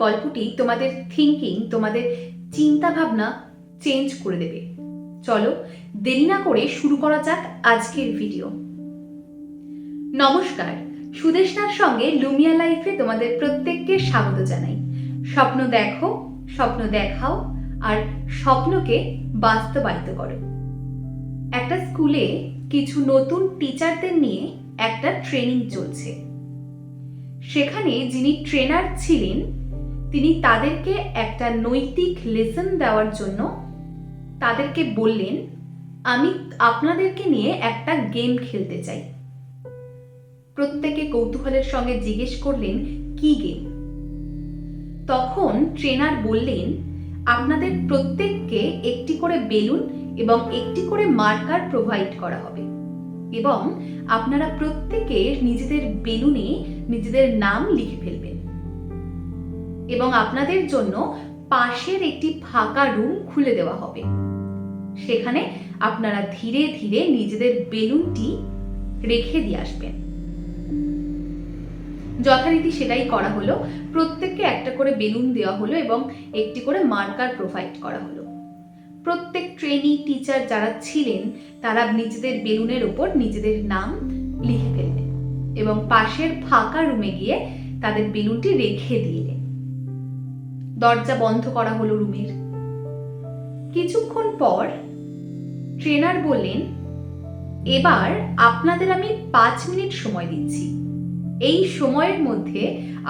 গল্পটি তোমাদের থিঙ্কিং, তোমাদের চিন্তা ভাবনা চেঞ্জ করে দেবে। চলো দেরি না করে শুরু করা যাক আজকের ভিডিও। নমস্কার, সুদেশনার সঙ্গে লুমিয়া লাইফে তোমাদের প্রত্যেককে স্বাগত জানাই। স্বপ্ন দেখো, স্বপ্ন দেখাও, আর স্বপ্নকে বাস্তবায়িত করো। একটা স্কুলে কিছু নতুন টিচারদের নিয়ে একটা ট্রেনিং চলছে। সেখানে যিনি ট্রেনার ছিলেন তিনি তাদেরকে একটা নৈতিক লেসন দেওয়ার জন্য তাদেরকে বললেন, আমি আপনাদেরকে নিয়ে একটা গেম খেলতে চাই। প্রত্যেকে কৌতূহলের সঙ্গে জিজ্ঞেস করলেন, কি গেম? তখন ট্রেনার বললেন, আপনাদের প্রত্যেককে একটি করে বেলুন এবং একটি করে মার্কার প্রোভাইড করা হবে এবং আপনারা প্রত্যেকে নিজেদের বেলুনে নিজেদের নাম লিখে ফেলবেন এবং আপনাদের জন্য পাশের একটি ফাঁকা রুম খুলে দেওয়া হবে। সেখানে আপনারা ধীরে ধীরে নিজেদের বেলুনটি রেখে দিয়ে আসবেন। যথারীতি সেটাই করা হলো। প্রত্যেককে একটা করে বেলুন দেওয়া হলো এবং একটি করে মার্কার প্রোভাইড করা হলো। প্রত্যেক ট্রেনি টিচার যারা ছিলেন তারা নিজেদের বেলুনের ওপর নিজেদের নাম লিখে ফেললেন এবং পাশের ফাঁকা রুমে গিয়ে তাদের বেলুনটি রেখে দিলেন। দরজা বন্ধ করা হলো রুমের। কিছুক্ষণ পর ট্রেনার বললেন, এবার আপনাদের আমি 5 মিনিট সময় দিচ্ছি। এই সময়ের মধ্যে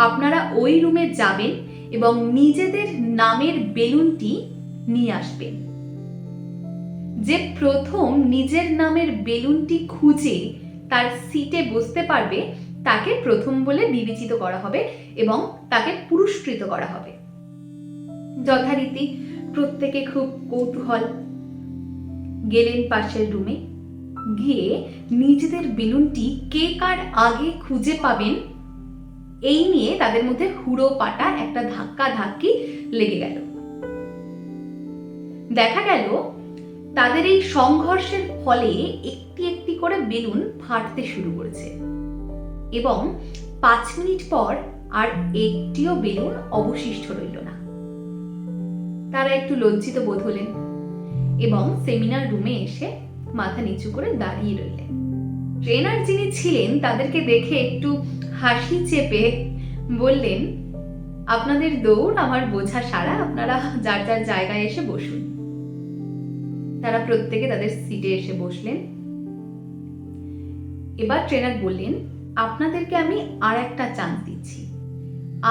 আপনারা ওই রুমে যাবেন এবং নিজেদের নামের বেলুনটি নিয়ে আসবেন। যে প্রথম নিজের নামের বেলুনটি খুঁজে তার সিটে বসতে পারবে তাকে প্রথম বলে বিবেচিত করা হবে এবং তাকে পুরস্কৃত করা হবে। যথারীতি প্রত্যেকে খুব কৌতূহল গেলেন পাশের রুমে, গিয়ে নিজেদের বেলুনটি কে কার আগে খুঁজে পাবেন এই নিয়ে তাদের মধ্যে হুড়ো পাটা একটা ধাক্কা ধাক্কি লেগে গেল। দেখা গেল তাদের এই সংঘর্ষের ফলে একটি একটি করে বেলুন ফাটতে শুরু করেছে এবং 5 মিনিট পর আর একটিও বেলুন অবশিষ্ট রইল না। তারা একটু লজ্জিত বোধ হলেন এবং সেমিনার রুমে এসে মাথা নিচু করে দাঁড়িয়ে রইলেন। ট্রেনার যিনি ছিলেন তাদেরকে দেখে একটু হাসি চেপে বললেন, আপনাদের দৌড় আমার বোঝা সারা, আপনারা যার যার জায়গায় এসে বসুন। তারা প্রত্যেকে তাদের সিটে এসে বসলেন। এবার ট্রেনার বললেন, আপনাদেরকে আমি আর একটা চান্স দিচ্ছি।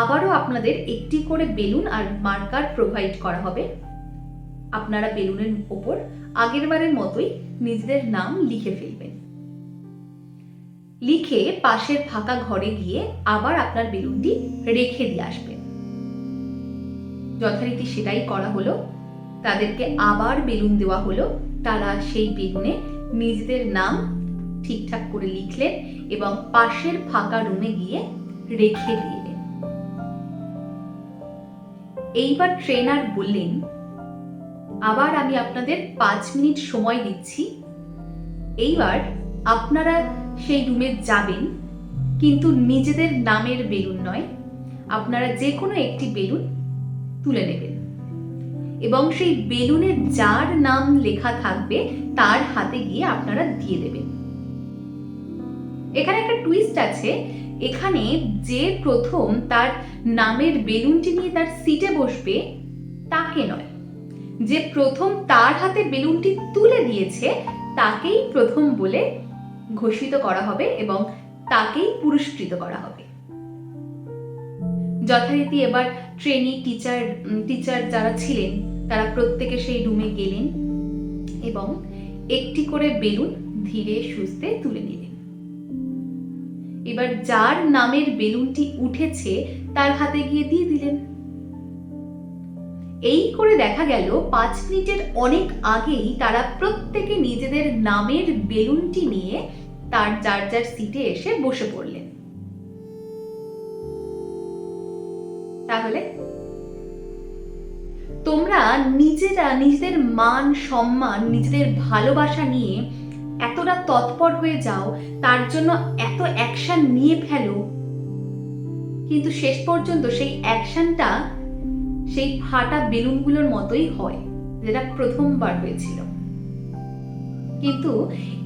আবারও আপনাদের একটি করে বেলুন আর মার্কার প্রোভাইড করা হবে। আপনারা বেলুনের ওপর আগেরবারের মতোই নিজেদের নাম লিখে ফেলবেন। লিখে পাশের ফাঁকা ঘরে গিয়ে আবার আপনার বেলুনটি রেখে দিয়ে আসবেন। যথারীতি সেটাই করা হলো। তাদেরকে আবার বেলুন দেওয়া হলো। তারা সেই বেলুনে নিজেদের নাম ঠিকঠাক করে লিখলেন এবং পাশের ফাঁকা রুমে গিয়ে রেখে দিলেন। এইবার ট্রেনার বললেন, আবার আমি আপনাদের 5 মিনিট সময় দিচ্ছি। এইবার আপনারা সেই রুমে যাবেন, কিন্তু নিজেদের নামের বেলুন নয়, আপনারা যে কোনো একটি বেলুন তুলে নেবেন এবং সেই বেলুনে যার নাম লেখা থাকবে তার হাতে গিয়ে আপনারা দিয়ে দেবেন। এখানে একটা টুইস্ট আছে। এখানে যে প্রথম তার নামের বেলুনটি নিয়ে তার সিটে বসবে তাকে নয়, যে প্রথম তার হাতে বেলুনটি তুলে দিয়েছে তাকেই প্রথম বলে ঘোষিত করা হবে এবং তাকেই পুরস্কৃত করা হবে। যথারীতি এবার ট্রেনি টিচার যারা ছিলেন তারা প্রত্যেকে সেই রুমে গেলেন এবং একটি করে বেলুন ধীরে সুস্থে তুলে নিলেন। এবার যার নামের বেলুনটি উঠেছে তার হাতে গিয়ে দিয়ে দিলেন। এই করে দেখা গেল 5 মিনিটের অনেক আগেই তারা প্রত্যেকে নিজেদের নামের বেলুনটি নিয়ে তার যার যার সিটে এসে বসে পড়লেন। তাহলে তোমরা নিজেরা নিজেদের মান সম্মান, নিজেদের ভালোবাসা নিয়ে এতটা তৎপর হয়ে যাও, তার জন্য এত অ্যাকশন নিয়ে ফেলো, কিন্তু শেষ পর্যন্ত সেই অ্যাকশনটা সেই ফাটা বেলুনগুলোর মতোই হয়, যেটা প্রথমবার হয়েছিল। কিন্তু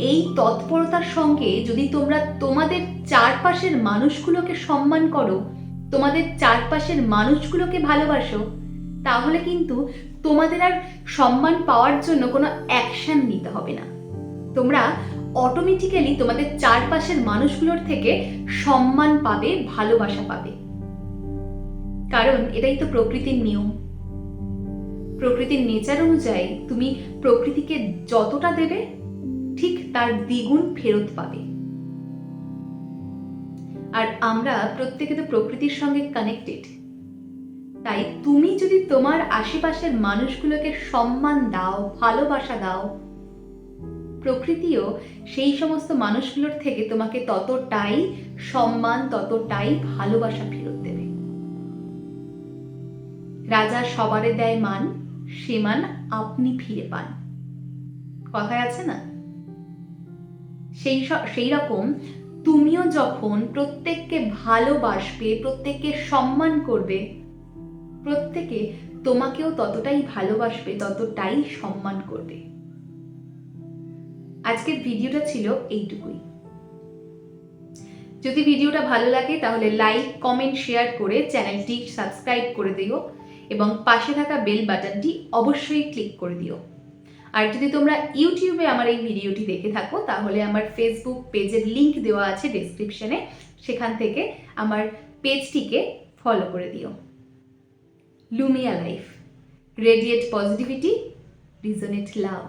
এই তৎপরতার সঙ্গে যদি তোমরা তোমাদের চারপাশের মানুষগুলোকে সম্মান করো, তোমাদের চারপাশের মানুষগুলোকে ভালোবাসো, তাহলে কিন্তু তোমাদের আর সম্মান পাওয়ার জন্য কোনো অ্যাকশন নিতে হবে না। তোমরা অটোমেটিক্যালি তোমাদের চারপাশের মানুষগুলোর থেকে সম্মান পাবে, ভালোবাসা পাবে। কারণ এটাই তো প্রকৃতির নিয়ম। প্রকৃতির নেচার অনুযায়ী তুমি প্রকৃতিকে যতটা দেবে ঠিক তার দ্বিগুণ ফেরত পাবে। আর আমরা প্রত্যেকে তো প্রকৃতির সঙ্গে কানেক্টেড। তাই তুমি যদি তোমার আশেপাশের মানুষগুলোকে সম্মান দাও, ভালোবাসা দাও, প্রকৃতিও সেই সমস্ত মানুষগুলোর থেকে তোমাকে ততটাই সম্মান, ততটাই ভালোবাসা ফেরত দেবে। রাজা সবারে দেয় মান, সে মান আপনি ফিরে পান, কথায় আছে না? সেই রকম তুমিও যখন প্রত্যেককে ভালোবাসবে, প্রত্যেককে সম্মান করবে, প্রত্যেকে তোমাকেও ততটাই ভালোবাসবে, ততটাই সম্মান করবে। আজকের ভিডিওটা ছিল এইটুকুই। যদি ভিডিওটা ভালো লাগে তাহলে লাইক, কমেন্ট, শেয়ার করে চ্যানেলটি সাবস্ক্রাইব করে দিও এবং পাশে থাকা বেল বাটনটি অবশ্যই ক্লিক করে দিও। আর যদি তোমরা ইউটিউবে আমার এই ভিডিওটি দেখে থাকো তাহলে আমার ফেসবুক পেজের লিংক দেওয়া আছে ডেসক্রিপশনে, সেখান থেকে আমার পেজটিকে ফলো করে দিও। লুমিয়া লাইফ, রেডিয়েট পজিটিভিটি, রিজনেট লাভ।